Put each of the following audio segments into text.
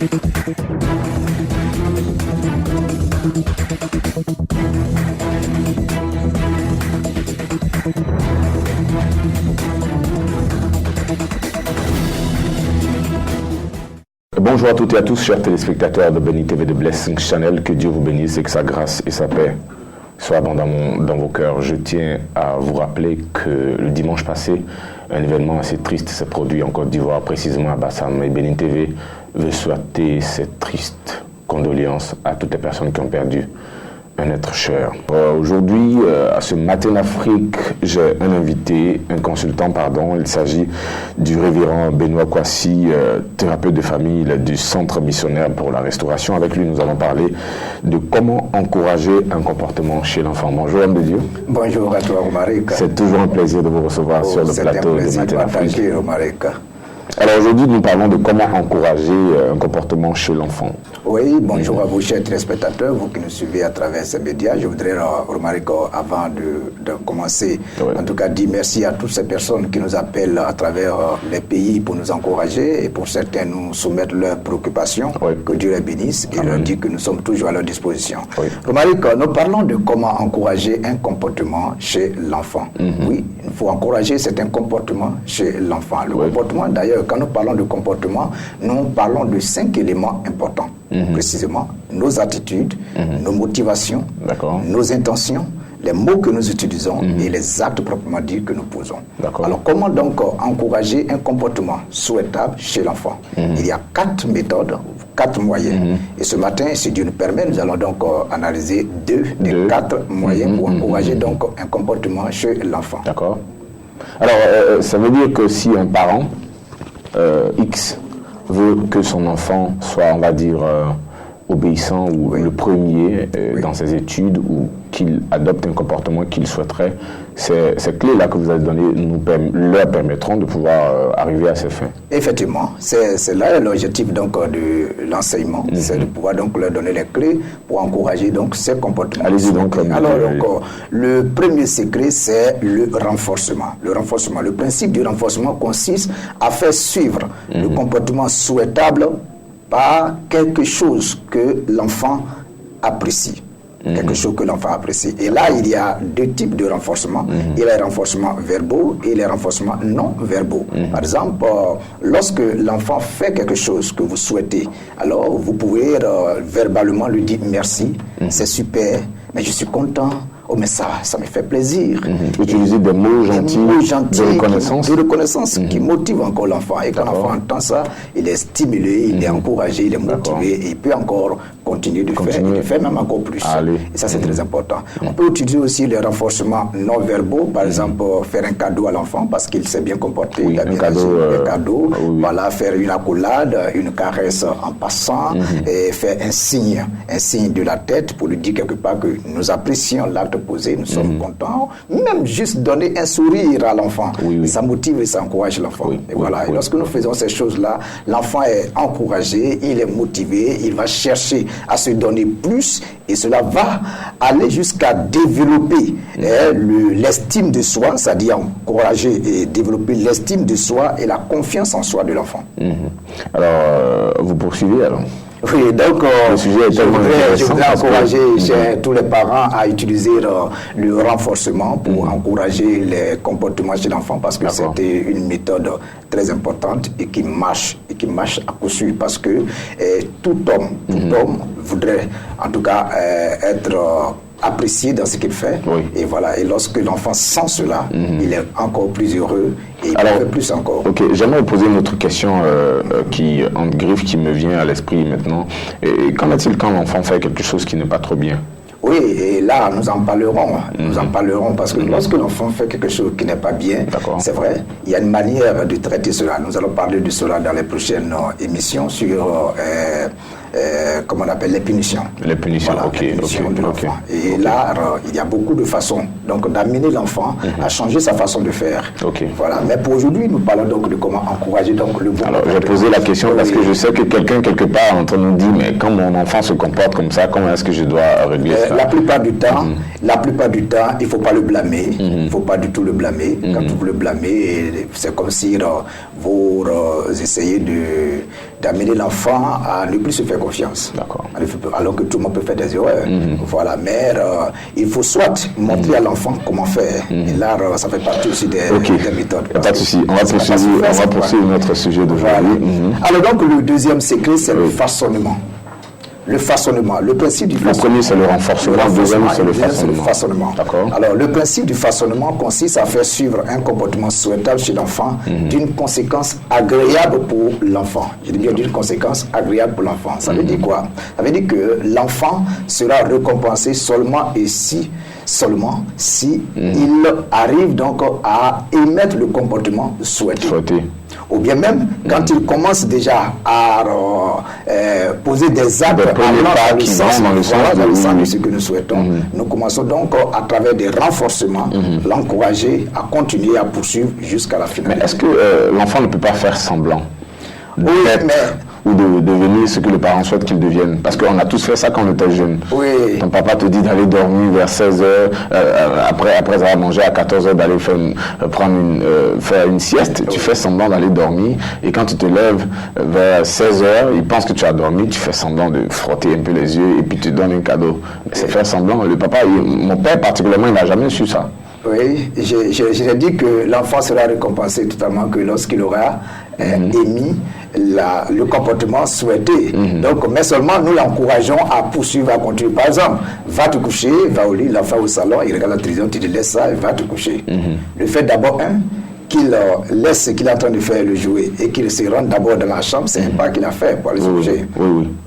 Bonjour à toutes et à tous, chers téléspectateurs de Béni TV de Blessing Channel. Que Dieu vous bénisse et que sa grâce et sa paix soient abondamment dans vos cœurs. Je tiens à vous rappeler que le dimanche passé, un événement assez triste s'est produit en Côte d'Ivoire, précisément à Bassam. Et Béni TV veut souhaiter cette triste condoléance à toutes les personnes qui ont perdu un être cher. Aujourd'hui, à ce Matin Afrique, j'ai un invité, un consultant, pardon. Il s'agit du révérend Benoît Kwasi, thérapeute de famille du Centre missionnaire pour la restauration. Avec lui, nous allons parler de comment encourager un comportement chez l'enfant. Bonjour, homme de Dieu. Bonjour à toi, Omarika. C'est toujours un plaisir de vous recevoir sur le plateau de Matin Afrique. Alors aujourd'hui, nous parlons de comment encourager un comportement chez l'enfant. Oui, bonjour à vous, chers téléspectateurs, vous qui nous suivez à travers ces médias. Je voudrais, avant de commencer, en tout cas, dire merci à toutes ces personnes qui nous appellent à travers les pays pour nous encourager et pour certains nous soumettre leurs préoccupations. Que Dieu les bénisse et leur dit que nous sommes toujours à leur disposition. Romarico, nous parlons de comment encourager un comportement chez l'enfant. Oui, il faut encourager certains comportements chez l'enfant. Le comportement, d'ailleurs, quand nous parlons de comportement, nous parlons de 5 éléments importants. Précisément, nos attitudes, nos motivations, nos intentions, les mots que nous utilisons et les actes proprement dits que nous posons. Alors, comment donc encourager un comportement souhaitable chez l'enfant? Il y a 4 méthodes, 4 moyens. Et ce matin, si Dieu nous permet, nous allons donc analyser 2 des 4 moyens pour encourager donc un comportement chez l'enfant. D'accord. Alors, ça veut dire que si un parent X veut que son enfant soit, on va dire, obéissant ou le premier dans ses études ou qu'il adopte un comportement qu'il souhaiterait, ces clés-là que vous avez données leur permettront de pouvoir arriver à ses fins. Effectivement, c'est là l'objectif donc de l'enseignement, c'est de pouvoir donc leur donner les clés pour encourager donc ces comportements. Allez-y donc. Alors le premier secret, c'est le renforcement. Le renforcement, le principe du renforcement consiste à faire suivre le comportement souhaitable par quelque chose que l'enfant apprécie. Quelque chose que l'enfant apprécie. Et là, il y a 2 types de renforcement. Il y a les renforcements verbaux et les renforcements non verbaux. Par exemple, lorsque l'enfant fait quelque chose que vous souhaitez, alors vous pouvez verbalement lui dire merci, c'est super, mais je suis content. Oh, mais ça me fait plaisir. Utiliser des mots gentils, de reconnaissance qui motivent encore l'enfant. Et quand l'enfant entend ça, il est stimulé, il est encouragé, il est motivé et il peut encore continuer de faire. Il fait même encore plus. Et ça, c'est très important. On peut utiliser aussi les renforcements non verbaux. Par exemple, faire un cadeau à l'enfant parce qu'il s'est bien comporté. Il a bien un cadeau. Voilà, faire une accolade, une caresse en passant et faire un signe de la tête pour lui dire quelque part que nous apprécions l'acte posé, nous sommes contents, même juste donner un sourire à l'enfant, ça motive et ça encourage l'enfant. Et voilà, et lorsque nous faisons ces choses-là, l'enfant est encouragé, il est motivé, il va chercher à se donner plus et cela va aller jusqu'à développer l'estime de soi, c'est-à-dire encourager et développer l'estime de soi et la confiance en soi de l'enfant. Alors, vous poursuivez alors? Oui, donc je voudrais encourager tous les parents à utiliser le renforcement pour encourager les comportements chez l'enfant parce que c'est une méthode très importante et qui marche à coup sûr parce que tout homme voudrait en tout cas être apprécié dans ce qu'il fait. Et voilà, et lorsque l'enfant sent cela, il est encore plus heureux et il fait plus encore. Ok, j'aimerais vous poser une autre question qui, en griffe, qui me vient à l'esprit maintenant. Et qu'en est-il quand l'enfant fait quelque chose qui n'est pas trop bien? Oui, et là, nous en parlerons. Nous en parlerons parce que lorsque l'enfant fait quelque chose qui n'est pas bien, c'est vrai, il y a une manière de traiter cela. Nous allons parler de cela dans les prochaines émissions sur comment on appelle, les punitions. Les punitions, voilà, ok. les punitions de l'enfant. Et ok. là, il y a beaucoup de façons donc d'amener l'enfant à changer sa façon de faire. Ok. Voilà. Mais pour aujourd'hui, nous parlons donc de comment encourager donc le bon. Alors, j'ai posé la question parce que je sais que quelqu'un quelque part est en train de nous dire, mais quand mon enfant se comporte comme ça, comment est-ce que je dois régler ça? La plupart du temps, il ne faut pas le blâmer. Il ne faut pas du tout le blâmer. Quand vous le blâmez, c'est comme si vous essayez d'amener l'enfant à ne plus se faire confiance. D'accord. Alors que tout le monde peut faire des erreurs. Voilà. Mais il faut soit montrer à l'enfant comment faire. Et là, ça fait partie aussi des méthodes. Pas de souci. On va poursuivre notre sujet d'aujourd'hui. Alors donc, le deuxième secret, c'est le façonnement. Le façonnement. Le principe du façonnement. Le premier, c'est le renforcement. Le deuxième, c'est le façonnement. D'accord. Alors, le principe du façonnement consiste à faire suivre un comportement souhaitable chez l'enfant d'une conséquence agréable pour l'enfant. Je dis bien d'une conséquence agréable pour l'enfant. Ça veut dire quoi? Ça veut dire que l'enfant sera récompensé seulement si il arrive donc à émettre le comportement souhaité. Ou bien même quand il commence déjà à poser des actes dans le sens de ce que nous souhaitons, nous commençons donc à travers des renforcements, l'encourager à continuer à poursuivre jusqu'à la finale. Mais est-ce que l'enfant ne peut pas faire semblant ou de devenir ce que les parents souhaitent qu'il devienne? Parce qu'on a tous fait ça quand on était jeune. Oui. Ton papa te dit d'aller dormir vers 16h, après avoir mangé à 14h, d'aller faire une sieste. Tu fais semblant d'aller dormir. Et quand tu te lèves vers 16h, il pense que tu as dormi, tu fais semblant de frotter un peu les yeux et puis tu donnes un cadeau. C'est faire semblant. Le papa, mon père particulièrement, il n'a jamais su ça. Oui, j'ai dit que l'enfant sera récompensé totalement que lorsqu'il aura émis le comportement souhaité. Donc, mais seulement nous l'encourageons à poursuivre, à continuer. Par exemple, va te coucher, va au lit, l'enfant au salon, il regarde la télévision, tu te laisses ça et va te coucher. Le fait d'abord, qu'il laisse ce qu'il est en train de faire, le jouer, et qu'il se rende d'abord dans la chambre, c'est un pas qu'il a fait pour aller se coucher.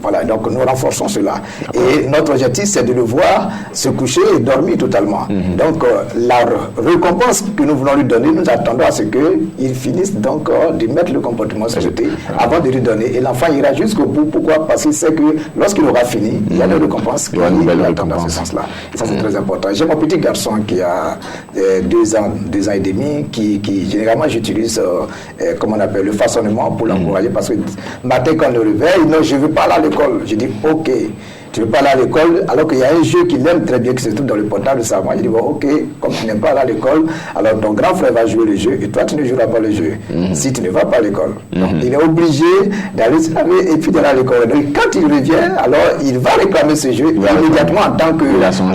Voilà, donc nous renforçons cela. Et notre objectif, c'est de le voir se coucher et dormir totalement. Donc, la récompense que nous voulons lui donner, nous attendons à ce qu'il finisse donc de mettre le comportement souhaité avant de lui donner. Et l'enfant ira jusqu'au bout. Pourquoi? Parce qu'il sait que lorsqu'il aura fini, il y a une récompense qui attend dans ce sens-là. Et ça, c'est très important. J'ai mon petit garçon qui a 2 ans et demi, qui généralement, j'utilise, comment on appelle, le façonnement pour l'encourager parce que matin, quand on le réveille, non, je ne veux pas aller à l'école. Je dis, ok, tu ne veux pas aller à l'école, alors qu'il y a un jeu qu'il aime très bien qui se trouve dans le portable de sa main. Je dis, bon, ok, comme tu n'aimes pas aller à l'école, alors ton grand frère va jouer le jeu et toi, tu ne joueras pas le jeu. Si tu ne vas pas à l'école. Donc, il est obligé d'aller se laver et puis d'aller à l'école. Donc, quand il revient, alors il va réclamer ce jeu immédiatement en tant que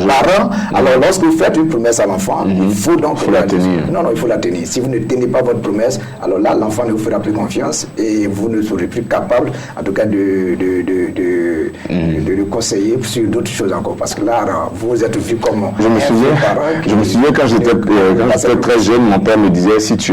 parent. Alors, lorsque vous faites une promesse à l'enfant, il faut donc la tenir. Non, il faut la tenir. Si vous ne tenez pas votre promesse, alors là, l'enfant ne vous fera plus confiance et vous ne serez plus capable, en tout cas, de le conseiller sur d'autres choses encore. Parce que là, vous êtes vu comme... Je me souviens quand j'étais très jeune, mon père me disait, si tu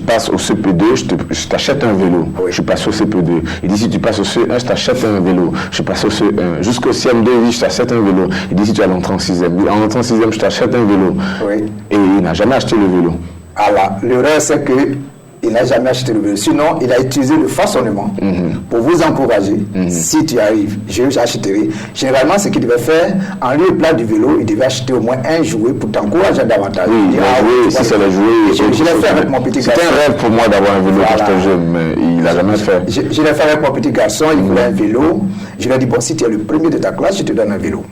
passes au CP2, je t'achète un vélo. Je suis passé au CP2. Il dit, si tu passes au CE1, je t'achète un vélo. Je suis passé au CE1. Jusqu'au CM2, il dit, je t'achète un vélo. Il dit, si tu vas entrer en 6e. En entrant en 6e, je t'achète un vélo. Et il n'a jamais acheté le vélo. Alors, l'erreur, c'est que il n'a jamais acheté le vélo. Sinon, il a utilisé le façonnement pour vous encourager. Si tu arrives, j'achèterai. Généralement, ce qu'il devait faire, en lieu et place du vélo, il devait acheter au moins un jouet pour t'encourager davantage. Si c'est le jouet, je l'ai fait avec mon petit garçon. C'était un rêve pour moi d'avoir un vélo quand j'étais jeune, mais il n'a jamais fait. Je l'ai fait avec mon petit garçon, il voulait un vélo. Je lui ai dit, bon, si tu es le premier de ta classe, je te donne un vélo.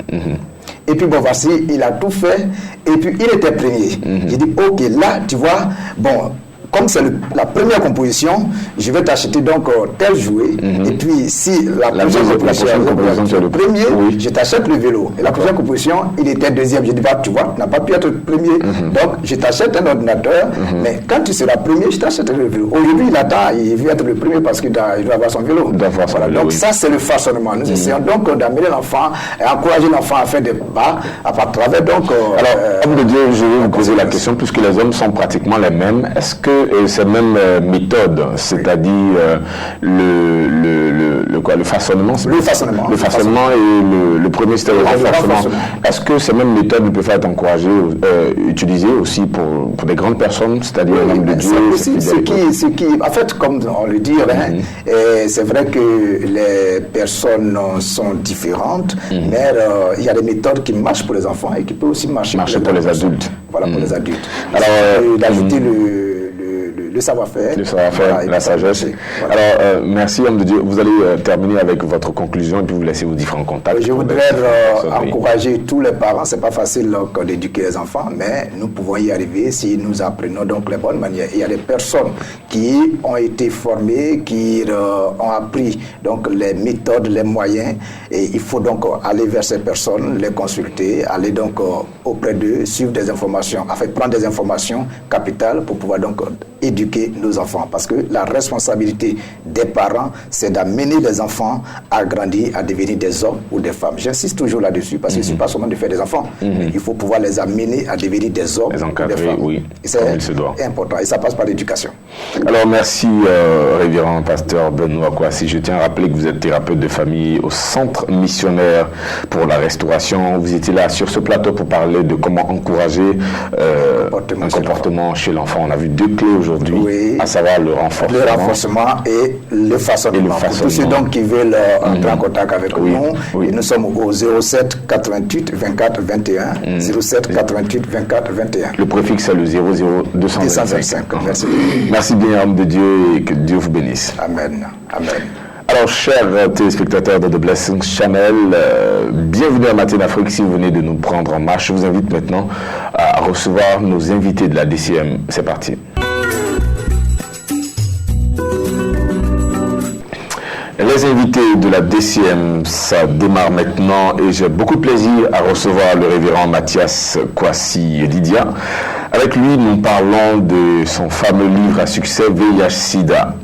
Et puis bon, voici, il a tout fait. Et puis il était premier. J'ai dit, ok, là, tu vois, bon, comme c'est la première composition, je vais t'acheter donc tel jouet. Et puis, si la prochaine composition, tu es le premier, je t'achète le vélo. Et la prochaine composition, il était deuxième. Je dis, bah, tu vois, tu n'as pas pu être premier. Donc, je t'achète un ordinateur. Mais quand tu seras premier, je t'achète le vélo. Aujourd'hui, il attend, il veut être le premier parce qu'il doit avoir son vélo. Voilà. Donc, ça, c'est le façonnement. Nous essayons donc d'amener l'enfant, et encourager l'enfant à faire des pas à travers donc... Alors, homme de Dieu, je vais vous poser la question, puisque les hommes sont pratiquement les mêmes. Est-ce que que ces mêmes méthodes, c'est-à-dire le façonnement, le façonnement et le premier c'était le renforcement. Est-ce que ces mêmes méthodes ne peuvent être encouragées, utilisées aussi pour des grandes personnes, c'est-à-dire l'homme de Dieu? En fait, comme on le dit, c'est vrai que les personnes sont différentes, mais il y a des méthodes qui marchent pour les enfants et qui peuvent aussi marcher pour les adultes. Voilà, pour les adultes. Alors, d'ajouter le savoir-faire. Le savoir-faire, la sagesse. Voilà. Alors, merci, homme de Dieu. Vous allez terminer avec votre conclusion et puis vous laissez vos différents contacts. Je voudrais encourager tous les parents. C'est pas facile d'éduquer les enfants, mais nous pouvons y arriver si nous apprenons donc les bonnes manières. Il y a des personnes qui ont été formées, qui ont appris donc les méthodes, les moyens, et il faut donc aller vers ces personnes, les consulter, aller donc auprès d'eux, suivre des informations, prendre des informations capitales pour pouvoir donc éduquer nos enfants, parce que la responsabilité des parents, c'est d'amener les enfants à grandir, à devenir des hommes ou des femmes. J'insiste toujours là-dessus, parce que ce n'est pas seulement de faire des enfants, il faut pouvoir les amener à devenir des hommes ou des femmes. Oui, c'est important, et ça passe par l'éducation. Alors merci, révérend pasteur Benoît Kouassi. Je tiens à rappeler que vous êtes thérapeute de famille au Centre missionnaire pour la restauration. Vous étiez là sur ce plateau pour parler de comment encourager un comportement chez l'enfant. On a vu deux clés aujourd'hui, à savoir le renforcement et le façonnement. Pour tous ceux donc qui veulent entrer en contact avec nous, et nous sommes au 07 88 24 21 07 88 24 21. Le préfixe est le 00225. Merci. Merci bien, homme de Dieu, et que Dieu vous bénisse. Amen. Amen. Alors, chers téléspectateurs de The Blessing Channel, bienvenue à Matin d'Afrique. Si vous venez de nous prendre en marche, je vous invite maintenant à recevoir nos invités de la DCM. C'est parti. Les invités de la DCM, ça démarre maintenant et j'ai beaucoup de plaisir à recevoir le révérend Mathias Kouassi Lydia. Avec lui, nous parlons de son fameux livre à succès VIH-Sida.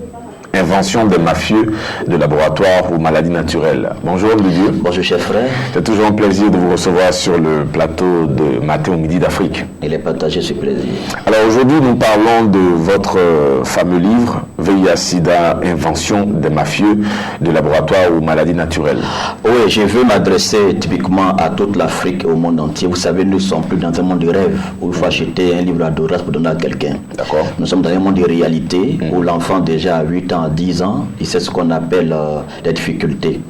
Invention des mafieux de laboratoire aux maladies naturelles. Bonjour, homme de Dieu. Bonjour, cher frère. C'est toujours un plaisir de vous recevoir sur le plateau de Matin au Midi d'Afrique. Il est partagé ce plaisir. Alors aujourd'hui, nous parlons de votre fameux livre, VIH-Sida, Invention des mafieux de laboratoire aux maladies naturelles. Oui, je veux m'adresser typiquement à toute l'Afrique et au monde entier. Vous savez, nous ne sommes plus dans un monde de rêve où il faut acheter un livre à Doras pour donner à quelqu'un. D'accord. Nous sommes dans un monde de réalité où l'enfant déjà à 8 ans, à 10 ans, il sait ce qu'on appelle les difficultés.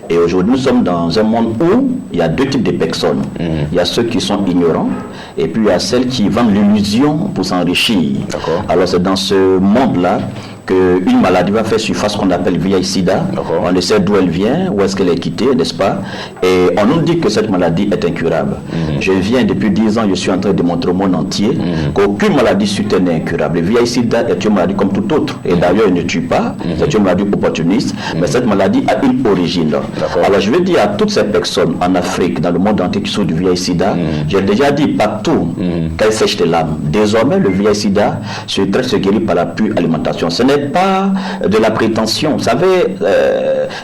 Et aujourd'hui, nous sommes dans un monde où il y a deux types de personnes. Il y a ceux qui sont ignorants et puis il y a celles qui vendent l'illusion pour s'enrichir. Alors c'est dans ce monde-là qu'une maladie va faire surface qu'on appelle VIH-Sida. On ne sait d'où elle vient, où est-ce qu'elle est quittée, n'est-ce pas? Et on nous dit que cette maladie est incurable. Je viens depuis 10 ans, je suis en train de montrer au monde entier qu'aucune maladie souterraine n'est incurable. Le VIH-Sida est une maladie comme toute autre. Et d'ailleurs, elle ne tue pas, c'est une maladie opportuniste, mais cette maladie a une origine. Alors je veux dire à toutes ces personnes en Afrique, dans le monde entier qui souffrent du VIH-Sida, j'ai déjà dit partout qu'elles sèchent les larmes. Désormais, le VIH-Sida se traite, se guérit par la pure alimentation. Ce n'est pas de la prétention. Vous savez,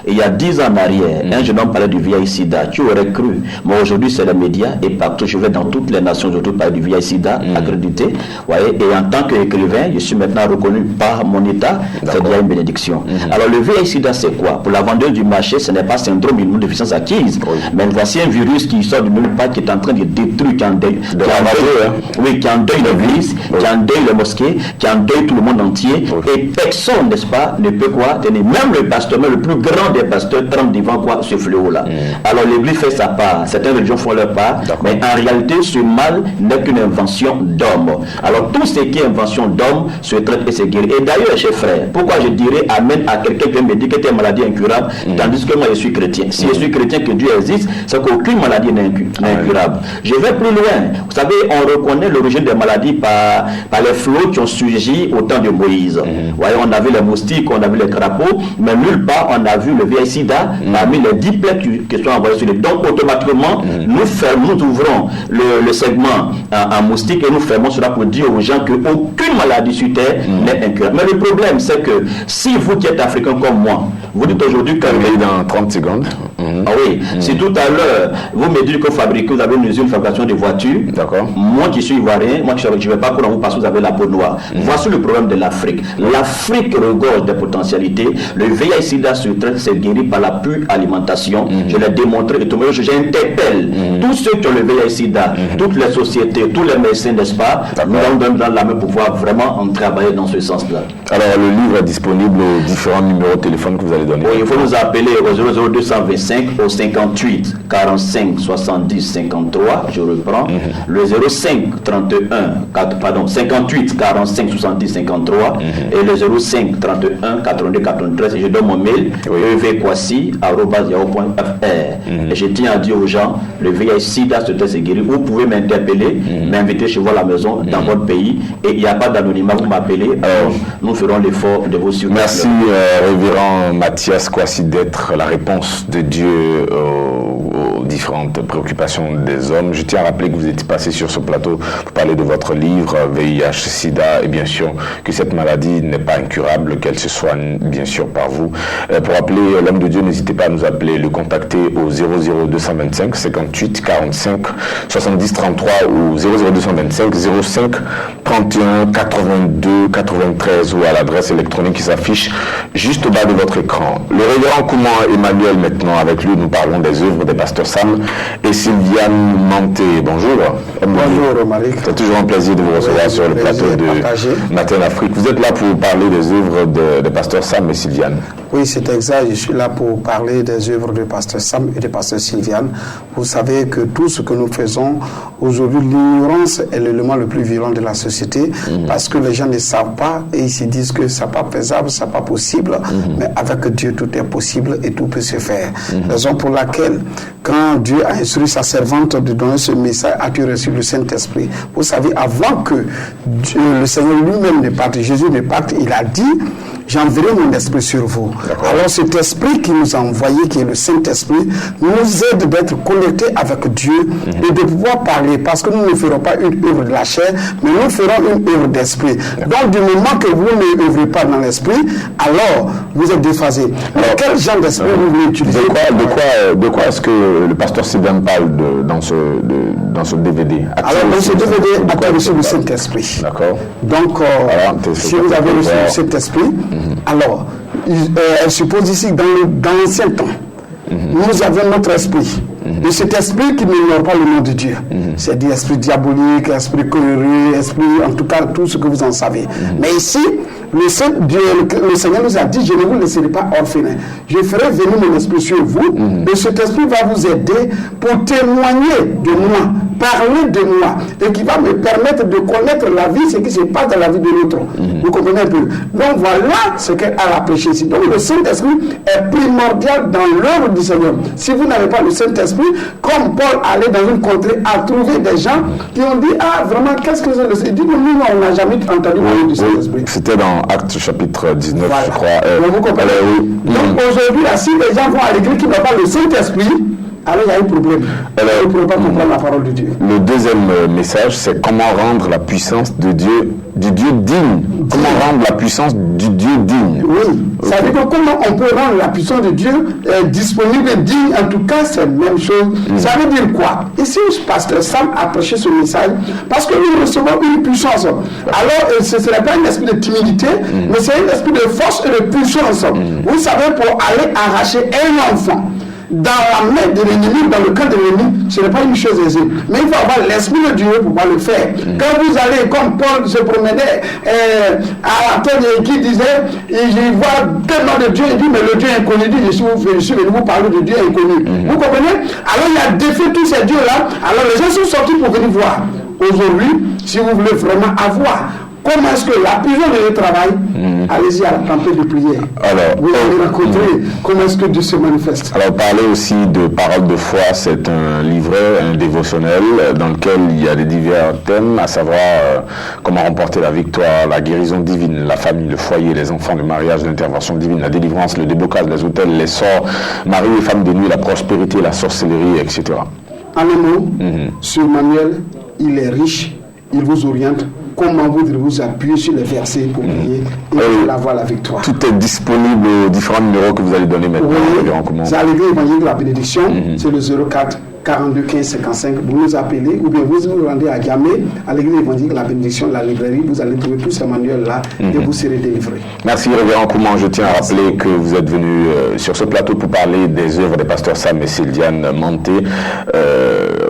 il y a 10 ans en arrière, un jeune homme parlait du VIH-Sida. Tu aurais cru. Mais aujourd'hui, c'est les médias et partout, je vais dans toutes les nations, je parle du VIH-Sida accrédité. Voyez, et en tant qu'écrivain, je suis maintenant reconnu par mon État. C'est déjà une bénédiction. Alors, le VIH-Sida, c'est quoi? Pour la vendeuse du marché, ce n'est pas syndrome d'immunodéficience acquise. Mais voici un virus qui sort du nulle part, qui est en train de détruire, qui endeuille l'église, qui endeuille les mosquées, qui endeuille tout le monde entier. Et personne, n'est-ce pas, ne peut quoi tenir. Même le pasteur, même le plus grand des pasteurs, tremble devant quoi ce fléau-là. Alors l'église fait sa part, certaines religions font leur part, mais en réalité, ce mal n'est qu'une invention d'homme. Alors tout ce qui est invention d'homme se traite et se guérit. Et d'ailleurs, chers frères, pourquoi je dirais amen à quelqu'un qui me dit que tu es une maladie incurable, tandis que moi je suis chrétien. Si je suis chrétien, que Dieu existe, c'est qu'aucune maladie n'est incurable. Je vais plus loin. Vous savez, on reconnaît l'origine des maladies par les flots qui ont surgi au temps de Moïse. Voyez, on a vu les moustiques, on a vu les crapauds, mais nulle part on a vu le VIH-Sida parmi les 10 plaies qui sont envoyées sur les. Donc automatiquement, nous ouvrons le segment en moustique et nous fermons cela pour dire aux gens qu'aucune maladie sur terre n'est incurable. Mais le problème, c'est que si vous qui êtes africain comme moi, vous dites aujourd'hui que... dans 30 secondes. Ah oui, si tout à l'heure, vous me dites que vous avez une usine de fabrication de voitures, moi qui suis ivoirien, moi je ne vais pas prendre vous parce que vous avez la peau noire. Voici le problème de l'Afrique. L'Afrique regorge des potentialités. Le VIH-Sida se traite, c'est guéri par la pure alimentation. Je l'ai démontré et tout le monde, j'interpelle tous ceux qui ont le VIH-Sida, toutes les sociétés, tous les médecins, n'est-ce pas, nous allons donner dans la main pour pouvoir vraiment en travailler dans ce sens-là. Alors, le livre est disponible aux différents numéros de téléphone que vous allez donner. Oui, il faut nous appeler au 00225 au 58 45 70 53. Je reprends. Le 05 31 58 45 70 53 et le 05 31 82 93. Et je donne mon mail evkwasi@yahoo.fr. Et je tiens à dire aux gens, le VIH-Sida se guéri. Vous pouvez m'interpeller, m'inviter chez vous à la maison, dans votre pays, et il n'y a pas d'anonymat. Vous m'appelez. Nous ferons l'effort de vous suivre. Merci, révérend Mathias Kwasi, d'être la réponse de Dieu aux différentes préoccupations des hommes. Je tiens à rappeler que vous êtes passé sur ce plateau pour parler de votre livre VIH-Sida, et bien sûr que cette maladie n'est pas incurable, qu'elle se soigne bien sûr par vous. Pour appeler l'homme de Dieu, n'hésitez pas à nous appeler, le contacter au 00225 58 45 70 33 ou 00225 05 31 82 93 ou à l'adresse électronique qui s'affiche juste au bas de votre écran. Le révérend Kouman Emmanuel, maintenant, avec lui, nous parlons des œuvres des pasteurs Sam et Sylviane Manté. Bonjour. Bonjour, Romaric. C'est toujours un plaisir de vous recevoir sur le plateau de Matin Afrique. Vous êtes là pour parler des œuvres des pasteurs Sam et Sylviane. Oui, c'est exact. Je suis là pour parler des œuvres de pasteur Sam et de pasteur Sylviane. Vous savez que tout ce que nous faisons aujourd'hui, l'ignorance est l'élément le plus violent de la société parce que les gens ne savent pas et ils se disent que ça n'est pas faisable, ça n'est pas possible. Mais avec Dieu, tout est possible et tout peut se faire. Raison pour laquelle, quand Dieu a instruit sa servante de donner ce message, as-tu reçu le Saint-Esprit? Vous savez, avant que Dieu, le Seigneur lui-même ne parte, Jésus ne parte, il a dit, j'enverrai mon esprit sur vous. Alors cet esprit qui nous a envoyé, qui est le Saint-Esprit, nous aide d'être connectés avec Dieu et de pouvoir parler, parce que nous ne ferons pas une œuvre de la chair, mais nous ferons une œuvre d'esprit. Donc du moment que vous ne œuvrez pas dans l'esprit, alors vous êtes déphasé. Alors quel genre d'esprit vous voulez utiliser? De quoi est-ce que le pasteur Sylvain parle dans ce DVD? Alors dans ce DVD, a reçu le Saint-Esprit. D'accord. Donc si vous avez reçu le Saint-Esprit, alors elle suppose ici dans l'ancien temps, nous avons notre esprit. Et cet esprit qui n'ignore pas le nom de Dieu, c'est dit esprit diabolique, esprit coléreux, esprit, en tout cas, tout ce que vous en savez. Mais ici, le Seigneur nous a dit, je ne vous laisserai pas orphelin. Je ferai venir mon esprit sur vous, et cet esprit va vous aider pour témoigner de moi, parler de moi, et qui va me permettre de connaître la vie, ce qui se passe dans la vie de l'autre. Vous comprenez un peu? Donc voilà ce qu'elle a prêché ici. Donc le Saint-Esprit est primordial dans l'œuvre du Seigneur. Si vous n'avez pas le Saint-Esprit, comme Paul allait dans une contrée à trouver des gens qui ont dit, ah vraiment, qu'est-ce que c'est le Saint-Esprit? Nous, on n'a jamais entendu parler du Saint-Esprit. C'était dans Actes chapitre 19, voilà. Je crois. Vous comprenez? Donc aujourd'hui, là, si les gens vont à l'église qui n'ont pas le Saint-Esprit, alors il y a un problème. Ils ne pourront pas comprendre la parole de Dieu. Le deuxième message, c'est comment rendre la puissance de Dieu, du Dieu digne. Comment rendre la puissance du Dieu digne. Oui, ça veut dire comment on peut rendre la puissance de Dieu disponible et digne. En tout cas, c'est la même chose. Ça veut dire quoi? Ici, pasteur Sam a prêché ce message parce que nous recevons une puissance. Alors, ce ne serait pas un esprit de timidité, mais c'est un esprit de force et de puissance. Vous savez, pour aller arracher un enfant dans la main de l'ennemi, dans le camp de l'ennemi, ce n'est pas une chose aisée. Mais il faut avoir l'esprit de Dieu pour pouvoir le faire. Quand vous allez, comme Paul se promenait à Athènes et qui disait, il voit tellement de Dieu, il dit, mais le Dieu inconnu, il dit, je suis venu vous parler de Dieu inconnu. Vous comprenez? Alors il a défait tous ces dieux-là. Alors les gens sont sortis pour venir voir. Aujourd'hui, si vous voulez vraiment avoir comment est-ce que la puissance de notre travail, allez-y à la tempête de prière. Alors, vous allez rencontrer comment est-ce que Dieu se manifeste. Alors, parler aussi de paroles de foi, c'est un livret, un dévotionnel dans lequel il y a des divers thèmes, à savoir comment remporter la victoire, la guérison divine, la famille, le foyer, les enfants, le mariage, l'intervention divine, la délivrance, le déblocage, les hôtels, les sorts, mari et femme de nuit, la prospérité, la sorcellerie, etc. En un mot, sur Manuel, il est riche il vous oriente comment vous appuyer sur les versets pour prier et avoir la victoire. Tout est disponible aux différents numéros que vous allez donner maintenant. Oui, c'est à l'église évangélique de la bénédiction, c'est le 04 42 15 55. Vous nous appelez ou bien vous vous rendez à Djamé, à l'église évangélique de la bénédiction, la librairie, vous allez trouver tous ces manuels-là et vous serez délivrés. Merci, Révérend Koumans. Je tiens à rappeler que vous êtes venu sur ce plateau pour parler des œuvres des pasteurs Sam et Sylviane Manté.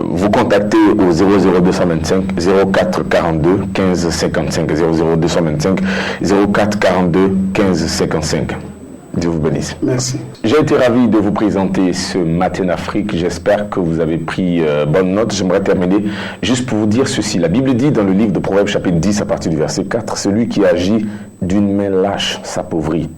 Vous contactez au 00225 04 42 15 55 00225 04 42 15 55. Dieu vous bénisse. Merci. J'ai été ravi de vous présenter ce Matin Afrique. J'espère que vous avez pris bonne note. J'aimerais terminer juste pour vous dire ceci. La Bible dit dans le livre de Proverbes chapitre 10 à partir du verset 4, celui qui agit d'une main lâche s'appauvrit,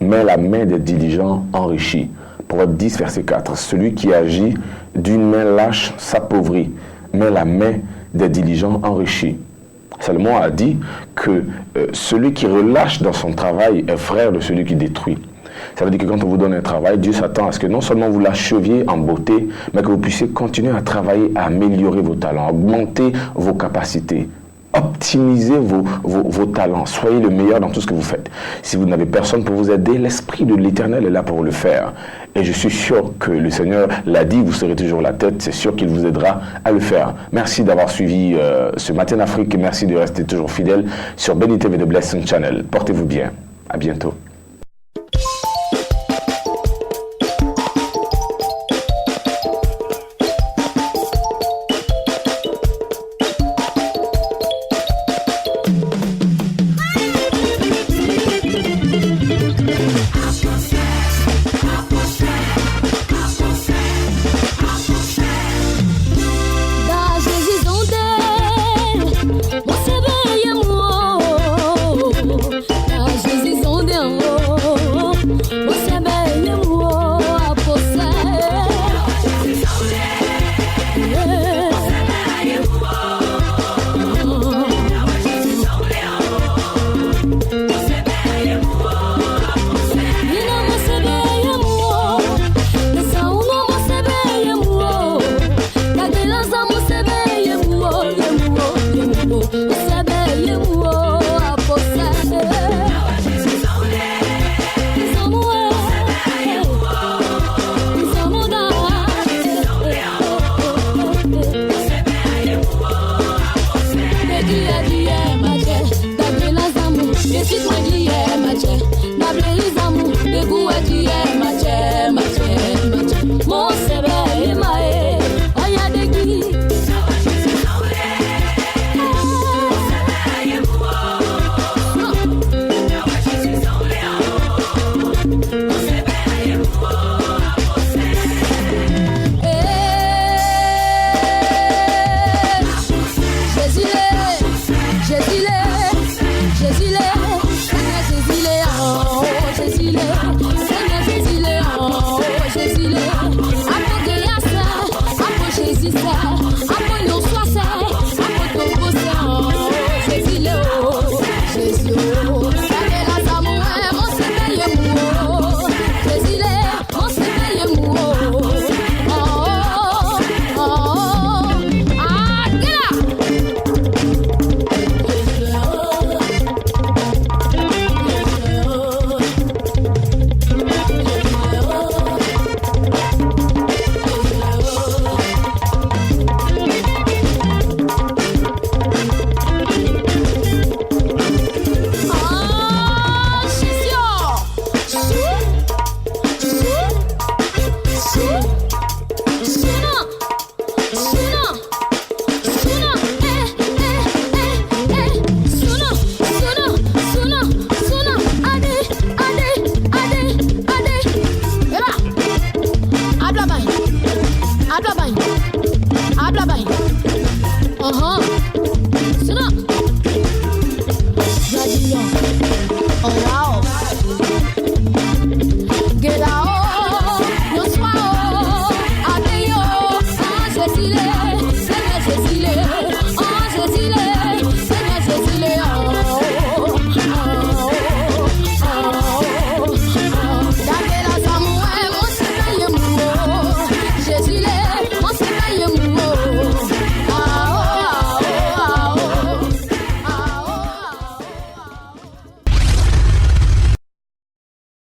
mais la main des diligents enrichit. Proverbes 10 verset 4, celui qui agit d'une main lâche s'appauvrit, mais la main des diligents enrichit. Salomon a dit que celui qui relâche dans son travail est frère de celui qui détruit. Ça veut dire que quand on vous donne un travail, Dieu s'attend à ce que non seulement vous l'acheviez en beauté, mais que vous puissiez continuer à travailler, à améliorer vos talents, à augmenter vos capacités. Optimisez vos talents, soyez le meilleur dans tout ce que vous faites. Si vous n'avez personne pour vous aider, l'Esprit de l'Éternel est là pour le faire. Et je suis sûr que le Seigneur l'a dit, vous serez toujours la tête, c'est sûr qu'il vous aidera à le faire. Merci d'avoir suivi ce Matin Afrique et merci de rester toujours fidèle sur Béni TV de Blessing Channel. Portez-vous bien, à bientôt. Jésus